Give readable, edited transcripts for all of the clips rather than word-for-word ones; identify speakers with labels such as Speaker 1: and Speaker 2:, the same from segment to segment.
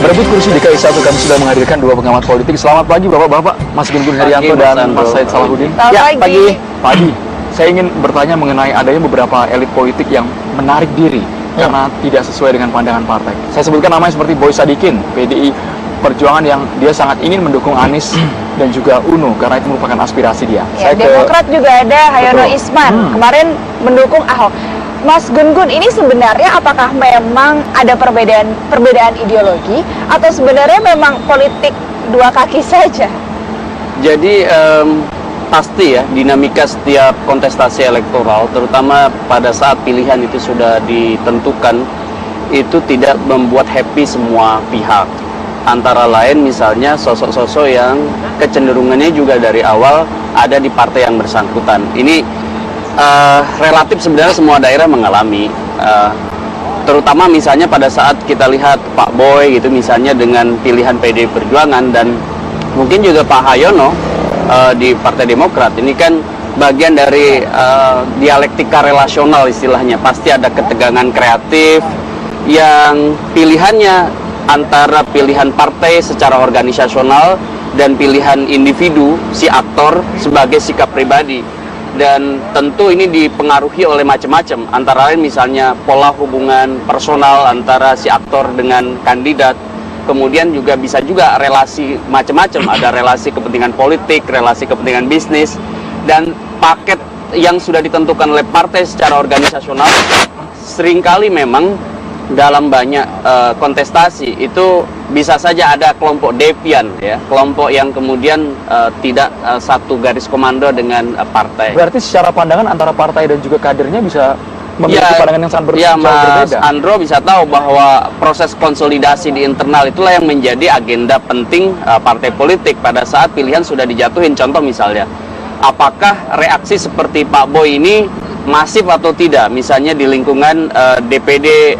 Speaker 1: Berebut kursi DKI 1, kami sudah menghadirkan dua pengamat politik. Selamat pagi Bapak-bapak, Mas Gun Gun Herianto dan Mas Said Salahuddin.
Speaker 2: Pagi.
Speaker 1: Pagi. Saya ingin bertanya mengenai adanya beberapa elit politik yang menarik diri karena tidak sesuai dengan pandangan partai. Saya sebutkan namanya seperti Boy Sadikin, PDI Perjuangan, yang dia sangat ingin mendukung Anies dan juga UNO karena itu merupakan aspirasi dia.
Speaker 2: Ya, Demokrat juga ada Hayono Isman, kemarin mendukung Ahok. Mas Gun Gun, ini sebenarnya apakah memang ada perbedaan ideologi atau sebenarnya memang politik dua kaki saja?
Speaker 3: Jadi pasti ya, dinamika setiap kontestasi elektoral, terutama pada saat pilihan itu sudah ditentukan, itu tidak membuat happy semua pihak. Antara lain misalnya sosok-sosok yang kecenderungannya juga dari awal ada di partai yang bersangkutan. Ini relatif sebenarnya semua daerah mengalami, terutama misalnya pada saat kita lihat Pak Boy gitu misalnya dengan pilihan PDI Perjuangan, dan mungkin juga Pak Hayono di Partai Demokrat. Ini kan bagian dari dialektika relasional istilahnya. Pasti ada ketegangan kreatif yang pilihannya antara pilihan partai secara organisasional dan pilihan individu si aktor sebagai sikap pribadi. Dan tentu ini dipengaruhi oleh macam-macam, antara lain misalnya pola hubungan personal antara si aktor dengan kandidat. Kemudian juga bisa juga relasi macam-macam, ada relasi kepentingan politik, relasi kepentingan bisnis, dan paket yang sudah ditentukan oleh partai secara organisasional. Seringkali memang dalam banyak kontestasi itu bisa saja ada kelompok devian, ya, kelompok yang kemudian tidak satu garis komando dengan partai.
Speaker 1: Berarti secara pandangan antara partai dan juga kadernya bisa memiliki pandangan yang sangat berbeda.
Speaker 3: Mas Andro bisa tahu bahwa proses konsolidasi di internal itulah yang menjadi agenda penting partai politik pada saat pilihan sudah dijatuhin. Contoh misalnya, apakah reaksi seperti Pak Boy ini masif atau tidak, misalnya di lingkungan DPD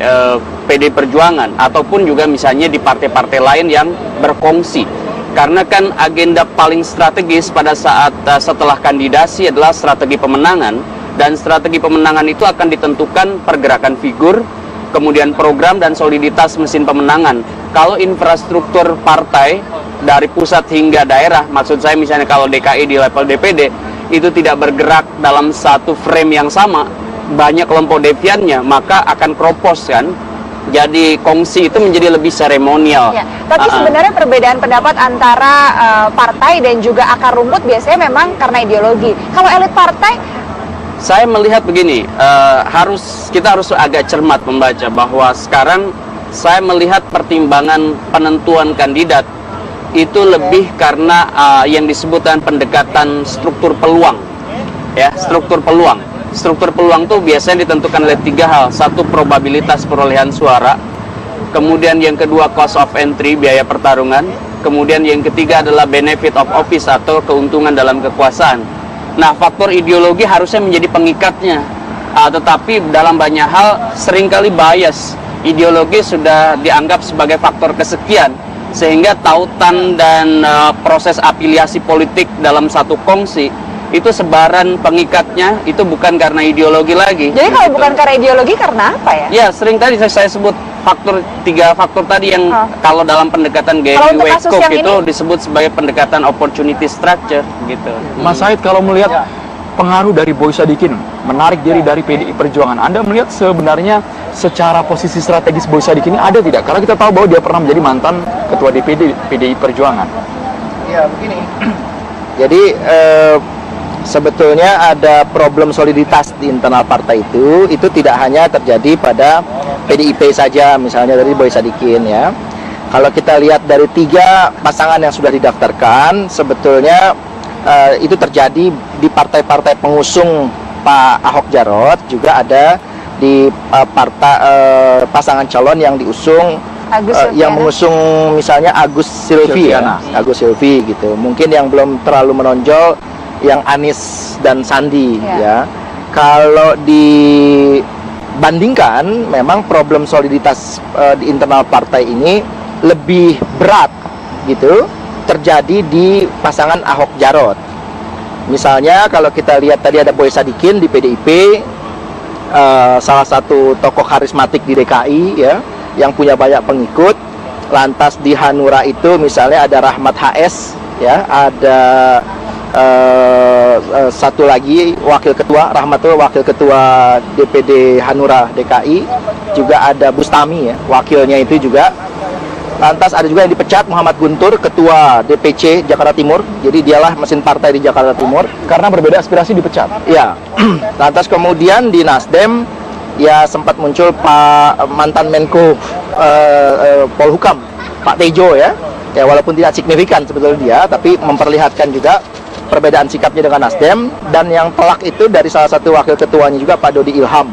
Speaker 3: PD Perjuangan, ataupun juga misalnya di partai-partai lain yang berkongsi. Karena kan agenda paling strategis pada saat setelah kandidasi adalah strategi pemenangan, dan strategi pemenangan itu akan ditentukan pergerakan figur, kemudian program dan soliditas mesin pemenangan. Kalau infrastruktur partai dari pusat hingga daerah, maksud saya misalnya kalau DKI di level DPD itu tidak bergerak dalam satu frame yang sama, banyak kelompok deviannya, maka akan kropos kan. Jadi kongsi itu menjadi lebih seremonial.
Speaker 2: Ya, tapi sebenarnya perbedaan pendapat antara partai dan juga akar rumput biasanya memang karena ideologi. Kalau elit partai,
Speaker 3: saya melihat begini, kita harus agak cermat membaca bahwa sekarang saya melihat pertimbangan penentuan kandidat itu lebih karena yang disebutkan pendekatan struktur peluang, ya, struktur peluang. Struktur peluang itu biasanya ditentukan oleh tiga hal. Satu, probabilitas perolehan suara. Kemudian yang kedua, cost of entry, biaya pertarungan. Kemudian yang ketiga adalah benefit of office atau keuntungan dalam kekuasaan. Nah, faktor ideologi harusnya menjadi pengikatnya. Tetapi dalam banyak hal seringkali bias. Ideologi sudah dianggap sebagai faktor kesekian, sehingga tautan dan proses afiliasi politik dalam satu kongsi itu sebaran pengikatnya itu bukan karena ideologi lagi.
Speaker 2: Jadi kalau bukan karena ideologi, karena apa ya?
Speaker 3: Ya, sering tadi saya sebut tiga faktor tadi yang kalau dalam pendekatan Gary Wyckoff itu disebut sebagai pendekatan opportunity structure gitu.
Speaker 1: Mas Said, kalau melihat pengaruh dari Boy Sadikin menarik diri dari PDI Perjuangan, Anda melihat sebenarnya secara posisi strategis Boy Sadikin ini ada tidak? Karena kita tahu bahwa dia pernah menjadi mantan ketua DPD PDI Perjuangan.
Speaker 4: Ya, begini. Jadi sebetulnya ada problem soliditas di internal partai itu tidak hanya terjadi pada PDIP saja, misalnya dari Boy Sadikin, ya. Kalau kita lihat dari tiga pasangan yang sudah didaftarkan, sebetulnya itu terjadi di partai-partai pengusung Pak Ahok Jarot, juga ada di pasangan calon yang diusung yang mengusung misalnya Agus Silvi, ya. Agus Silvi gitu. Mungkin yang belum terlalu menonjol yang Anies dan Sandi, ya. Kalau dibandingkan, memang problem soliditas di internal partai ini lebih berat gitu terjadi di pasangan Ahok Jarot. Misalnya kalau kita lihat tadi ada Boy Sadikin di PDIP, salah satu tokoh karismatik di DKI, ya, yang punya banyak pengikut. Lantas di Hanura itu misalnya ada Rahmat HS, ya, ada satu lagi wakil ketua, Rahmatul wakil ketua DPD Hanura DKI, juga ada Bustami ya, wakilnya itu juga. Lantas ada juga yang dipecat, Muhammad Guntur, ketua DPC Jakarta Timur. Jadi dialah mesin partai di Jakarta Timur.
Speaker 1: Karena berbeda aspirasi dipecat.
Speaker 4: Ya. Lantas kemudian di Nasdem ya sempat muncul Pak mantan Menko Polhukam, Pak Tejo ya. Ya walaupun tidak signifikan sebetulnya dia, tapi memperlihatkan juga perbedaan sikapnya dengan Nasdem. Dan yang telak itu dari salah satu wakil ketuanya juga Pak Dodi Ilham.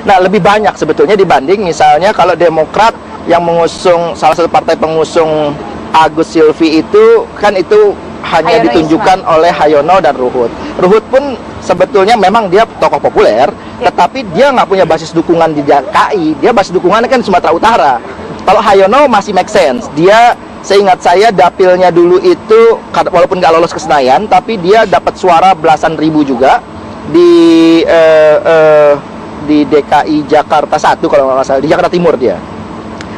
Speaker 4: Nah, lebih banyak sebetulnya dibanding misalnya kalau Demokrat yang mengusung, salah satu partai pengusung Agus Silvi itu kan itu hanya
Speaker 2: Hayono
Speaker 4: ditunjukkan oleh Hayono dan Ruhut. Ruhut pun sebetulnya memang dia tokoh populer, tetapi dia nggak punya basis dukungan di DKI, dia basis dukungannya kan di Sumatera Utara. Kalau Hayono masih make sense, dia seingat saya dapilnya dulu itu walaupun nggak lolos ke Senayan, tapi dia dapat suara belasan ribu juga di DKI Jakarta 1 kalau nggak salah, di Jakarta Timur dia.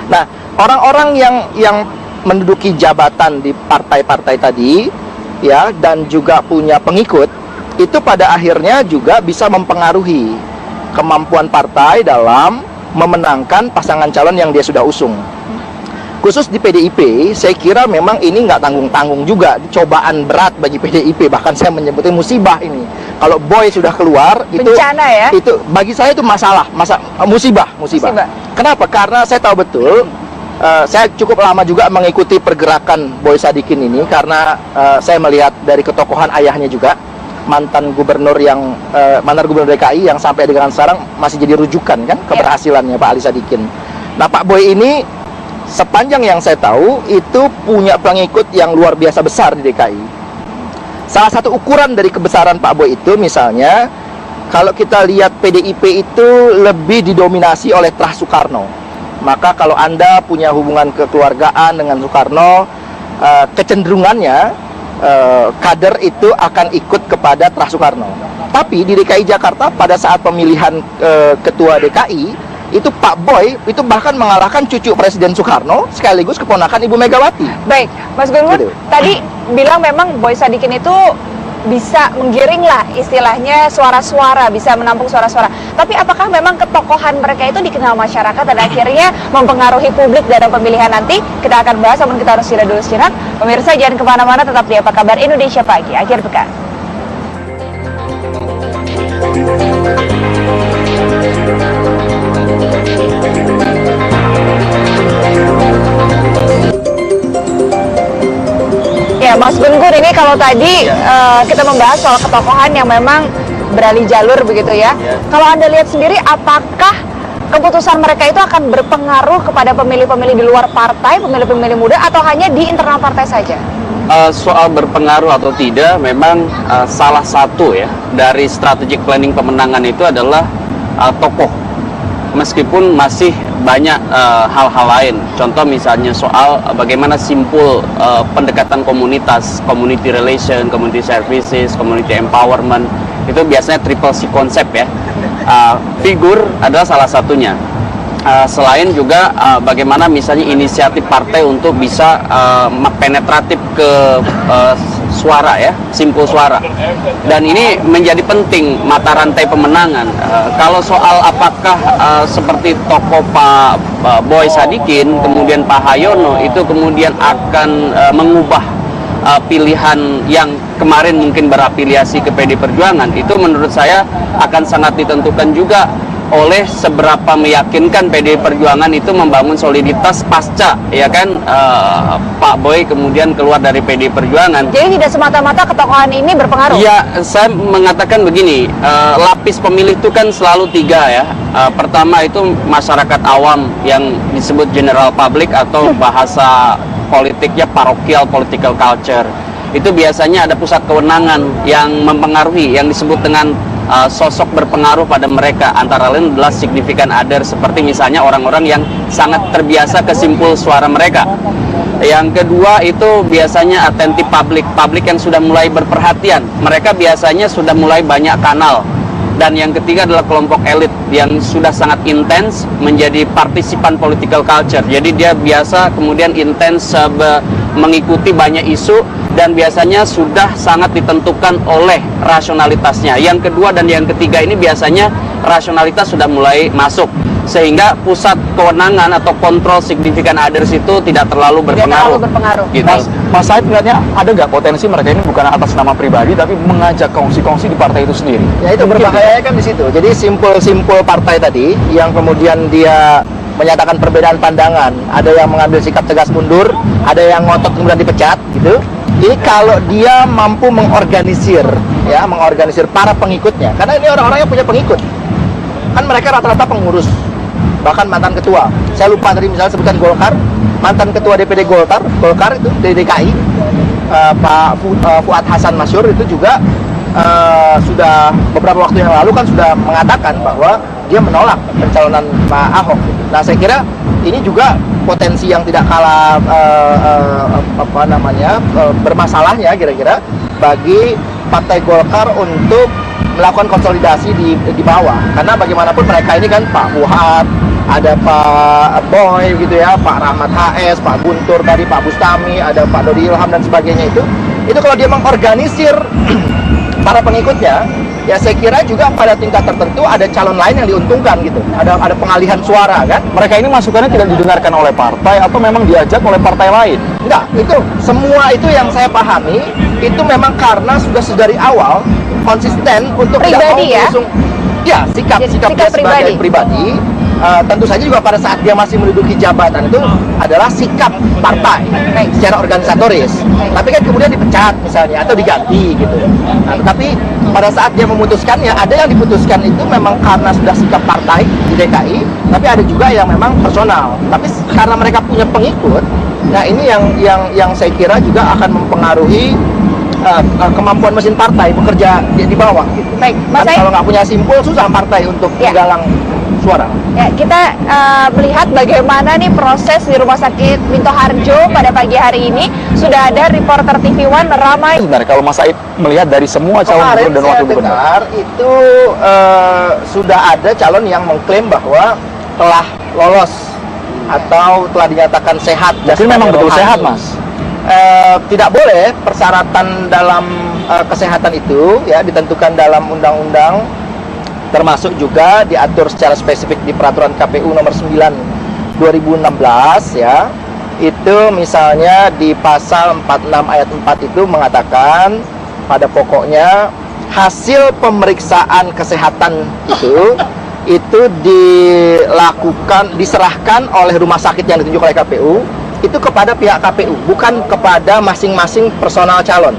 Speaker 4: Nah, orang-orang yang menduduki jabatan di partai-partai tadi, ya, dan juga punya pengikut, itu pada akhirnya juga bisa mempengaruhi kemampuan partai dalam memenangkan pasangan calon yang dia sudah usung. Khusus di PDIP, saya kira memang ini nggak tanggung-tanggung juga, cobaan berat bagi PDIP, bahkan saya menyebutnya musibah ini. Kalau Boy sudah keluar,
Speaker 2: bencana ya?
Speaker 4: Itu bagi saya itu musibah. Kenapa? Karena saya tahu betul, saya cukup lama juga mengikuti pergerakan Boy Sadikin ini karena saya melihat dari ketokohan ayahnya juga, mantan gubernur DKI yang sampai dengan sekarang masih jadi rujukan kan keberhasilannya Pak Ali Sadikin. Nah, Pak Boy ini sepanjang yang saya tahu itu punya pengikut yang luar biasa besar di DKI. Salah satu ukuran dari kebesaran Pak Boy itu misalnya, kalau kita lihat PDIP itu lebih didominasi oleh Trah Soekarno. Maka kalau Anda punya hubungan kekeluargaan dengan Soekarno, kecenderungannya kader itu akan ikut kepada Trah Soekarno. Tapi di DKI Jakarta pada saat pemilihan ketua DKI, itu Pak Boy itu bahkan mengalahkan cucu Presiden Soekarno sekaligus keponakan Ibu Megawati.
Speaker 2: Baik, Mas Gun-Gun,
Speaker 4: Gitu.
Speaker 2: tadi bilang memang Boy Sadikin itu bisa menggiring lah istilahnya suara-suara, bisa menampung suara-suara. Tapi apakah memang ketokohan mereka itu dikenal masyarakat dan akhirnya mempengaruhi publik dalam pemilihan nanti? Kita akan bahas, namun kita harus jeda dulu sejenak. Pemirsa jangan kemana-mana, tetap di Apa Kabar Indonesia Pagi, akhir pekan. Ya, Mas Gun-Gun, ini kalau tadi kita membahas soal ketokohan yang memang beralih jalur begitu ya. Kalau Anda lihat sendiri, apakah keputusan mereka itu akan berpengaruh kepada pemilih-pemilih di luar partai, pemilih-pemilih muda, atau hanya di internal partai saja?
Speaker 3: Soal berpengaruh atau tidak, memang salah satu ya dari strategic planning pemenangan itu adalah tokoh. Meskipun masih banyak hal-hal lain, contoh misalnya soal bagaimana simpul pendekatan komunitas, community relation, community services, community empowerment, itu biasanya triple C konsep ya. Figur adalah salah satunya. Selain juga bagaimana misalnya inisiatif partai untuk bisa penetratif ke suara ya, simpul suara. Dan ini menjadi penting mata rantai pemenangan. Kalau soal apakah seperti tokoh Pak Boy Sadikin, kemudian Pak Hayono itu kemudian akan mengubah pilihan yang kemarin mungkin berafiliasi ke PD Perjuangan, itu menurut saya akan sangat ditentukan juga oleh seberapa meyakinkan PD Perjuangan itu membangun soliditas pasca ya kan Pak Boy kemudian keluar dari PD Perjuangan.
Speaker 2: Jadi tidak semata-mata ketokohan ini berpengaruh?
Speaker 3: Iya, saya mengatakan begini, lapis pemilih itu kan selalu tiga ya. Pertama itu masyarakat awam yang disebut general public atau bahasa politiknya parochial political culture. Itu biasanya ada pusat kewenangan yang mempengaruhi, yang disebut dengan sosok berpengaruh pada mereka, antara lain adalah significant other, seperti misalnya orang-orang yang sangat terbiasa ke simpul suara mereka. Yang kedua itu biasanya attentive public yang sudah mulai berperhatian. Mereka biasanya sudah mulai banyak kanal Dan yang ketiga adalah kelompok elit yang sudah sangat intens menjadi partisipan political culture. Jadi dia biasa kemudian intens mengikuti banyak isu dan biasanya sudah sangat ditentukan oleh rasionalitasnya. Yang kedua dan yang ketiga ini biasanya rasionalitas sudah mulai masuk, sehingga pusat kewenangan atau kontrol signifikan others itu tidak terlalu berpengaruh. Gitu.
Speaker 1: Mas Said melihatnya ada nggak potensi mereka ini bukan atas nama pribadi tapi mengajak kongsi-kongsi di partai itu sendiri?
Speaker 4: Ya itu berbahaya kan di situ. Jadi simpul-simpul partai tadi yang kemudian dia menyatakan perbedaan pandangan, ada yang mengambil sikap tegas mundur, ada yang ngotot kemudian dipecat gitu. Ini kalau dia mampu mengorganisir para pengikutnya, karena ini orang-orang yang punya pengikut. Kan mereka rata-rata pengurus, bahkan mantan ketua. Saya lupa tadi misalnya sebutkan Golkar, mantan ketua DPD Golkar itu dari DKI, Pak Fuad Hasan Masyur itu juga sudah beberapa waktu yang lalu kan sudah mengatakan bahwa dia menolak pencalonan Pak Ahok. Nah saya kira ini juga potensi yang tidak kalah bermasalahnya kira-kira bagi Partai Golkar untuk melakukan konsolidasi di bawah, karena bagaimanapun mereka ini kan Pak Fuad, ada Pak Boy gitu ya, Pak Rahmat HS, Pak Guntur tadi, Pak Bustami, ada Pak Dodi Ilham dan sebagainya itu kalau dia mengorganisir para pengikutnya, ya saya kira juga pada tingkat tertentu ada calon lain yang diuntungkan gitu, ada pengalihan suara kan.
Speaker 1: Mereka ini masukannya tidak didengarkan oleh partai atau memang diajak oleh partai lain?
Speaker 4: Enggak, itu semua itu yang saya pahami itu memang karena sudah sedari awal konsisten untuk
Speaker 2: pribadi
Speaker 4: tidak mau ya sikap dia sebagai pribadi. Tentu saja juga pada saat dia masih menduduki jabatan itu adalah sikap partai secara organisatoris. Tapi kan kemudian dipecat misalnya atau diganti gitu. Nah, tetapi pada saat dia memutuskannya, ada yang diputuskan itu memang karena sudah sikap partai di DKI, tapi ada juga yang memang personal. Tapi karena mereka punya pengikut, nah ini yang saya kira juga akan mempengaruhi kemampuan mesin partai bekerja di bawah gitu.
Speaker 2: Baik, Mas
Speaker 4: Kan
Speaker 2: Said,
Speaker 4: kalau nggak punya simpul susah partai untuk menggalang suara.
Speaker 2: ya, kita melihat bagaimana nih proses di Rumah Sakit Minto Harjo pada pagi hari ini. Sudah ada reporter TV One ramai.
Speaker 1: Sebenarnya kalau Mas Said melihat dari semua calon
Speaker 4: Kemarin
Speaker 1: gubernur dan
Speaker 4: saya
Speaker 1: wakil gubernur,
Speaker 4: dengar itu sudah ada calon yang mengklaim bahwa telah lolos atau telah dinyatakan sehat.
Speaker 1: mungkin memang betul
Speaker 4: rohani.
Speaker 1: sehat, Mas.
Speaker 4: Tidak boleh persyaratan dalam kesehatan itu ya ditentukan dalam undang-undang, termasuk juga diatur secara spesifik di peraturan KPU nomor 9 2016 ya. Itu misalnya di pasal 46 ayat 4 itu mengatakan pada pokoknya hasil pemeriksaan kesehatan itu diserahkan oleh rumah sakit yang ditunjuk oleh KPU itu kepada pihak KPU, bukan kepada masing-masing personal calon.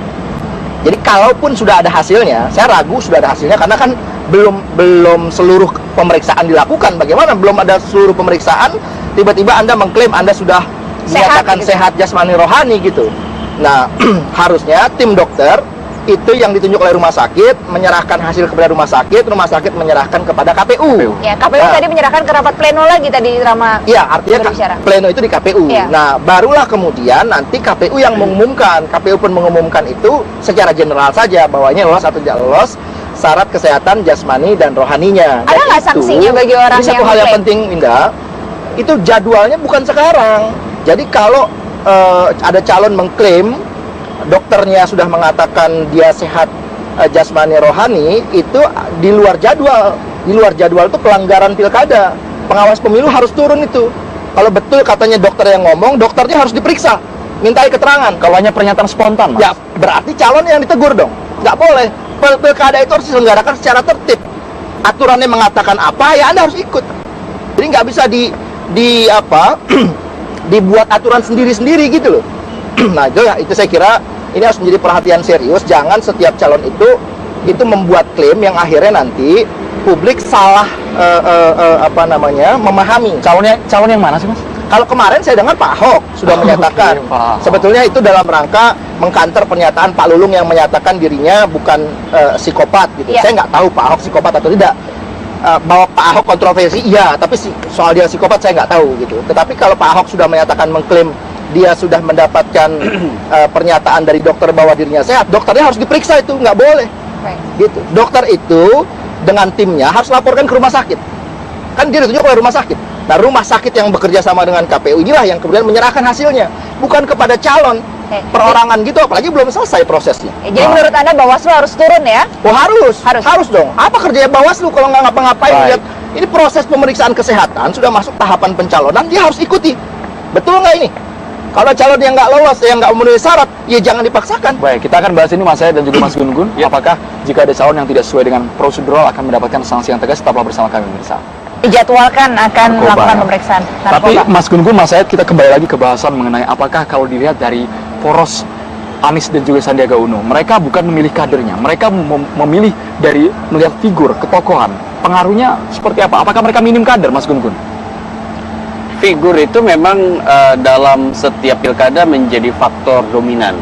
Speaker 4: Jadi kalaupun sudah ada hasilnya, saya ragu sudah ada hasilnya karena kan belum seluruh pemeriksaan dilakukan. Bagaimana belum ada seluruh pemeriksaan, tiba-tiba Anda mengklaim Anda sudah dinyatakan sehat jasmani rohani gitu. Nah, harusnya tim dokter itu yang ditunjuk oleh rumah sakit menyerahkan hasil kepada rumah sakit menyerahkan kepada KPU.
Speaker 2: Ya, KPU tadi menyerahkan ke rapat pleno lagi tadi Rama.
Speaker 4: Iya, artinya pleno itu di KPU.
Speaker 2: Ya.
Speaker 4: Nah, barulah kemudian nanti KPU yang mengumumkan. KPU pun mengumumkan itu secara general saja bahwa ini lolos atau tidak lolos syarat kesehatan jasmani dan rohaninya.
Speaker 2: Ada nggak sanksinya bagi orang
Speaker 4: yang satu hal yang penting, Winda, itu jadwalnya bukan sekarang. Jadi kalau ada calon mengklaim dokternya sudah mengatakan dia sehat jasmani rohani, itu di luar jadwal. Di luar jadwal itu pelanggaran pilkada. Pengawas pemilu harus turun itu. Kalau betul katanya dokter yang ngomong, dokternya harus diperiksa, mintai keterangan.
Speaker 1: Kalau hanya pernyataan spontan, Mas.
Speaker 4: Ya, berarti calon yang ditegur dong. Nggak boleh. Pilkada itu harus diselenggarakan secara tertib. Aturannya mengatakan apa, ya Anda harus ikut. Jadi nggak bisa dibuat aturan sendiri-sendiri gitu loh. Nah, itu saya kira ini harus menjadi perhatian serius. Jangan setiap calon itu membuat klaim yang akhirnya nanti publik salah memahami.
Speaker 1: Calon yang mana sih, Mas?
Speaker 4: Kalau kemarin saya dengar Pak Ahok sudah menyatakan, sebetulnya itu dalam rangka mengkanter pernyataan Pak Lulung yang menyatakan dirinya bukan psikopat gitu.
Speaker 2: Ya.
Speaker 4: Saya nggak tahu Pak Ahok psikopat atau tidak. Bahwa Pak Ahok kontroversi, iya, tapi soal dia psikopat saya nggak tahu gitu. Tetapi kalau Pak Ahok sudah menyatakan mengklaim dia sudah mendapatkan pernyataan dari dokter bahwa dirinya sehat, dokternya harus diperiksa, itu nggak boleh. Gitu. Dokter itu dengan timnya harus laporkan ke rumah sakit. Kan dia ditunjuk oleh rumah sakit. Nah, rumah sakit yang bekerja sama dengan KPU inilah yang kemudian menyerahkan hasilnya, bukan kepada calon perorangan gitu, apalagi belum selesai prosesnya.
Speaker 2: Jadi menurut Anda Bawaslu harus turun ya?
Speaker 4: Oh harus dong. Apa kerjanya Bawaslu kalau nggak ngapa-ngapain? Lihat, ini proses pemeriksaan kesehatan sudah masuk tahapan pencalonan, dia harus ikuti. Betul nggak ini? Kalau calon yang nggak lolos, yang nggak memenuhi syarat, ya jangan dipaksakan.
Speaker 1: Baik, kita akan bahas ini Mas Syed dan juga Mas Gun-Gun. Apakah jika ada calon yang tidak sesuai dengan prosedural akan mendapatkan sanksi yang tegas? Tetaplah bersama kami pemirsa.
Speaker 2: Dijadwalkan akan
Speaker 1: Narkoba,
Speaker 2: melakukan
Speaker 1: ya.
Speaker 2: pemeriksaan
Speaker 1: Tapi
Speaker 2: narkoba.
Speaker 1: Mas Gun-Gun, Mas Syed, kita kembali lagi ke bahasan mengenai apakah kalau dilihat dari poros Anies dan juga Sandiaga Uno, mereka bukan memilih kadernya, mereka memilih dari melihat figur, ketokohan. Pengaruhnya seperti apa? Apakah mereka minim kader, Mas Gun-Gun?
Speaker 3: Figur itu memang dalam setiap pilkada menjadi faktor dominan.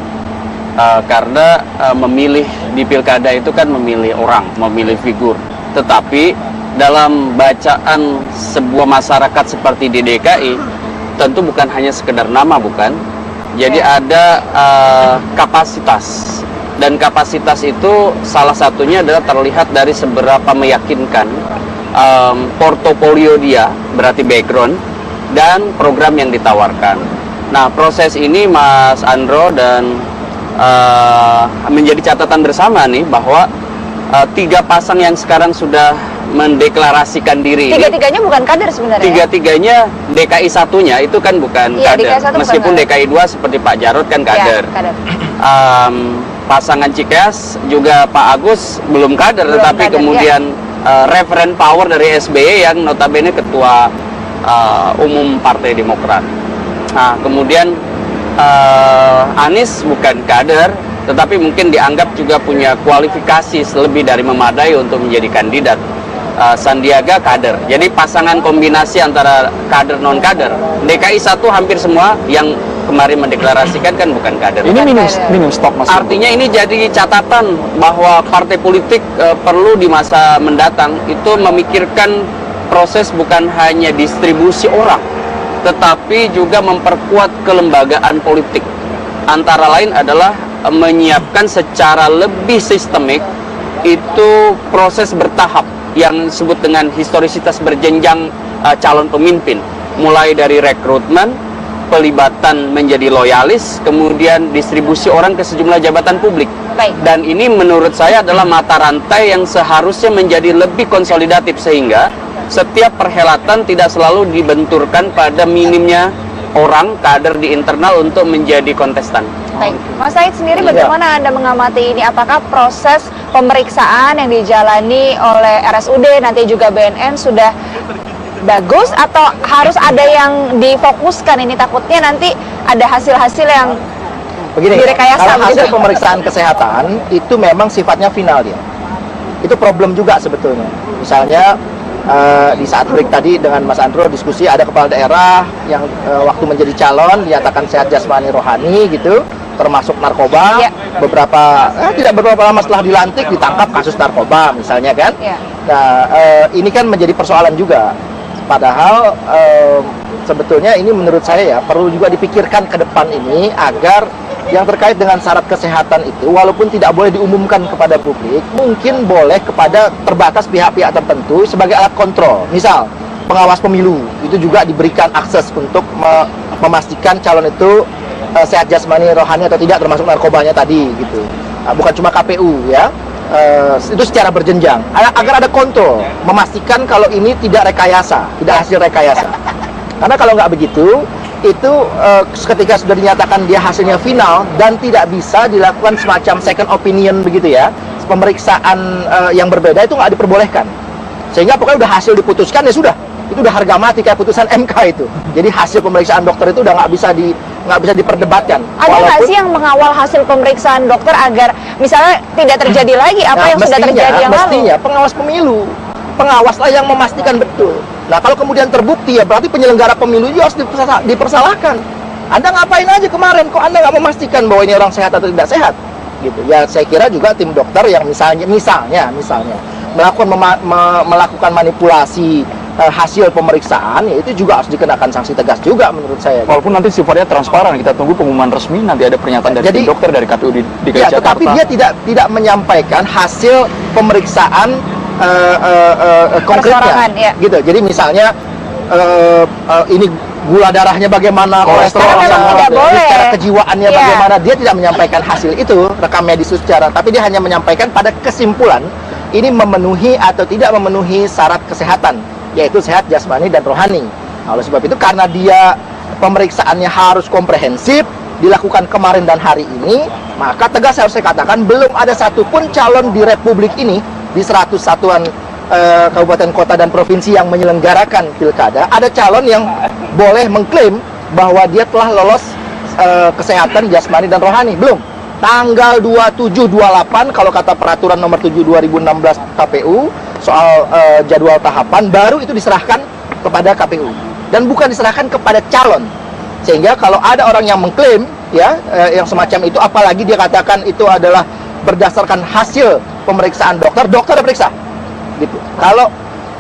Speaker 3: Karena memilih di pilkada itu kan memilih orang, memilih figur. Tetapi dalam bacaan sebuah masyarakat seperti di DKI, tentu bukan hanya sekedar nama, bukan. Jadi ada kapasitas. Dan kapasitas itu salah satunya adalah terlihat dari seberapa meyakinkan portofolio dia, berarti background, dan program yang ditawarkan. Nah, proses ini Mas Andro dan menjadi catatan bersama nih bahwa tiga pasang yang sekarang sudah mendeklarasikan diri.
Speaker 2: Tiga-tiganya bukan kader sebenarnya.
Speaker 3: Tiga-tiganya DKI satunya itu kan bukan
Speaker 2: Iya,
Speaker 3: kader.
Speaker 2: DKI satu
Speaker 3: Meskipun
Speaker 2: bukan
Speaker 3: DKI 2 seperti Pak Jarod kan kader.
Speaker 2: Ya, kader.
Speaker 3: Pasangan Cikeas juga Pak Agus belum kader,
Speaker 2: Belum
Speaker 3: tetapi
Speaker 2: kader,
Speaker 3: kemudian referen power dari SBY yang notabene ketua umum Partai Demokrat. Nah, kemudian Anies bukan kader, tetapi mungkin dianggap juga punya kualifikasi lebih dari memadai untuk menjadi kandidat. Sandiaga kader. Jadi pasangan kombinasi antara kader non kader. DKI 1 hampir semua yang kemarin mendeklarasikan kan bukan kader.
Speaker 1: Ini minim stok, Mas.
Speaker 3: Artinya ini jadi catatan bahwa partai politik perlu di masa mendatang itu memikirkan proses bukan hanya distribusi orang, tetapi juga memperkuat kelembagaan politik. Antara lain adalah menyiapkan secara lebih sistemik itu proses bertahap yang disebut dengan historisitas berjenjang calon pemimpin, mulai dari rekrutmen, pelibatan menjadi loyalis, kemudian distribusi orang ke sejumlah jabatan publik.
Speaker 2: Baik.
Speaker 3: Dan ini menurut saya adalah mata rantai yang seharusnya menjadi lebih konsolidatif, sehingga setiap perhelatan tidak selalu dibenturkan pada minimnya orang kader di internal untuk menjadi kontestan.
Speaker 2: Baik, Mas Said sendiri bagaimana Anda mengamati ini? Apakah proses pemeriksaan yang dijalani oleh RSUD nanti juga BNN sudah bagus atau harus ada yang difokuskan? Ini takutnya nanti ada hasil-hasil yang
Speaker 4: Begini,
Speaker 2: direkayasa
Speaker 4: kalau hasil
Speaker 2: begitu.
Speaker 4: pemeriksaan kesehatan itu memang sifatnya final dia. Itu problem juga sebetulnya. Misalnya di saat break tadi dengan Mas Andro diskusi, ada kepala daerah yang waktu menjadi calon dinyatakan sehat jasmani rohani gitu, termasuk narkoba.
Speaker 2: Ya.
Speaker 4: Tidak beberapa lama setelah dilantik ditangkap kasus narkoba misalnya kan.
Speaker 2: Ya.
Speaker 4: Nah, ini kan menjadi persoalan juga. Padahal sebetulnya ini menurut saya ya perlu juga dipikirkan ke depan ini agar yang terkait dengan syarat kesehatan itu walaupun tidak boleh diumumkan kepada publik, mungkin boleh kepada terbatas pihak-pihak tertentu sebagai alat kontrol. Misal pengawas pemilu itu juga diberikan akses untuk memastikan calon itu sehat jasmani rohani atau tidak, termasuk narkobanya tadi gitu. Bukan cuma KPU ya. Itu secara berjenjang agar ada kontrol, memastikan kalau ini tidak rekayasa, tidak hasil rekayasa. Karena kalau nggak begitu, itu ketika sudah dinyatakan dia hasilnya final dan tidak bisa dilakukan semacam second opinion begitu ya, pemeriksaan yang berbeda itu nggak diperbolehkan. Sehingga pokoknya udah hasil diputuskan ya sudah, itu udah harga mati kayak putusan MK itu. Jadi hasil pemeriksaan dokter itu udah nggak bisa diperdebatkan.
Speaker 2: Ada nggak sih yang mengawal hasil pemeriksaan dokter agar misalnya tidak terjadi lagi apa yang sudah terjadi yang lalu?
Speaker 4: Mestinya pengawas pemilu, pengawaslah yang memastikan betul. Nah kalau kemudian terbukti ya berarti penyelenggara pemilu juga harus dipersalahkan. Anda ngapain aja kemarin, kok Anda nggak memastikan bahwa ini orang sehat atau tidak sehat? Gitu. Ya saya kira juga tim dokter yang misalnya melakukan manipulasi hasil pemeriksaan, ya itu juga harus dikenakan sanksi tegas juga menurut saya.
Speaker 1: Walaupun nanti sifatnya transparan, kita tunggu pengumuman resmi, nanti ada pernyataan dari tim dokter dari KPU di DKI Jakarta.
Speaker 4: Tetapi dia tidak menyampaikan hasil pemeriksaan konkretnya,
Speaker 2: Persorangan, ya.
Speaker 4: gitu. Jadi misalnya ini gula darahnya bagaimana, kolesterol
Speaker 2: Karena memang tidak boleh.
Speaker 4: secara kejiwaannya
Speaker 2: Iya.
Speaker 4: bagaimana, dia tidak menyampaikan hasil itu rekam medis itu secara, tapi dia hanya menyampaikan pada kesimpulan ini memenuhi atau tidak memenuhi syarat kesehatan, yaitu sehat jasmani dan rohani. Nah, oleh sebab itu karena dia pemeriksaannya harus komprehensif, dilakukan kemarin dan hari ini, maka tegas harus saya katakan belum ada satupun calon di Republik ini di 100 satuan kabupaten, kota, dan provinsi yang menyelenggarakan pilkada, ada calon yang boleh mengklaim bahwa dia telah lolos kesehatan jasmani dan rohani. Belum. Tanggal 27-28 kalau kata peraturan nomor 7 2016 KPU soal jadwal tahapan, baru itu diserahkan kepada KPU dan bukan diserahkan kepada calon. Sehingga kalau ada orang yang mengklaim ya yang semacam itu, apalagi dia katakan itu adalah berdasarkan hasil pemeriksaan dokter, dokter udah periksa gitu. Kalau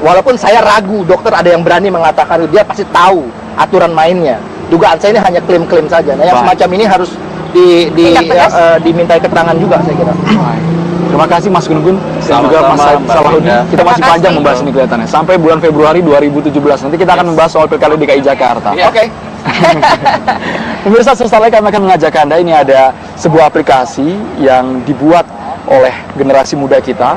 Speaker 4: walaupun saya ragu, dokter ada yang berani mengatakan dia pasti tahu aturan mainnya. Dugaan saya ini hanya klaim-klaim saja. Nah, yang semacam ini harus dimintai keterangan juga, saya kira.
Speaker 1: Baik. Terima kasih Mas Gun-Gun dan juga Mas
Speaker 3: Sama-sama, Mbak
Speaker 1: Salahuddin.
Speaker 3: Frida.
Speaker 1: Kita
Speaker 2: Terima
Speaker 1: masih panjang
Speaker 2: kasih.
Speaker 1: membahas ini kelihatannya. Sampai bulan Februari 2017. Nanti kita akan membahas soal Pilkada DKI Jakarta.
Speaker 3: Iya.
Speaker 4: Oke.
Speaker 1: Pemirsa, sesaat lagi kami akan mengajak Anda, ini ada sebuah aplikasi yang dibuat oleh generasi muda kita.